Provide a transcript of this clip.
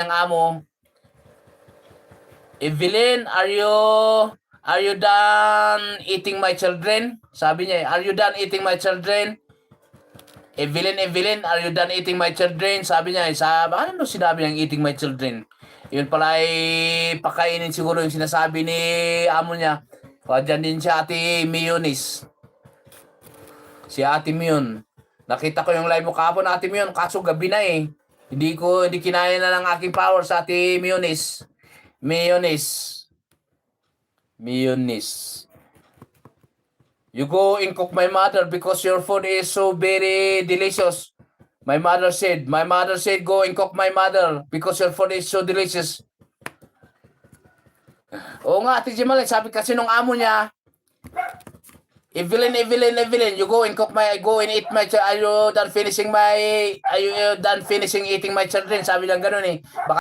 ng amo, Evelyn, are you done eating my children? Sabi niya, are you done eating my children? Evelyn, are you done eating my children? Sabi niya, ano sinabi niyang eating my children? Yun pala ay pakainin siguro yung sinasabi ni amo niya. Diyan din si Ate Mionis. Si Ate Mion. Nakita ko yung live mo kahapon, Ate Mion, kaso gabi na eh. Hindi kinaya na ng aking power sa Ate Mionis. Mionis. You go and cook my mother because your food is so very delicious. My mother said, go and cook my mother because your food is so delicious. Oo nga, Ate Jimal, sabi kasi nung amo niya, Evelyn, you go and eat my are you done finishing eating my children? Sabi lang ganun eh. Baka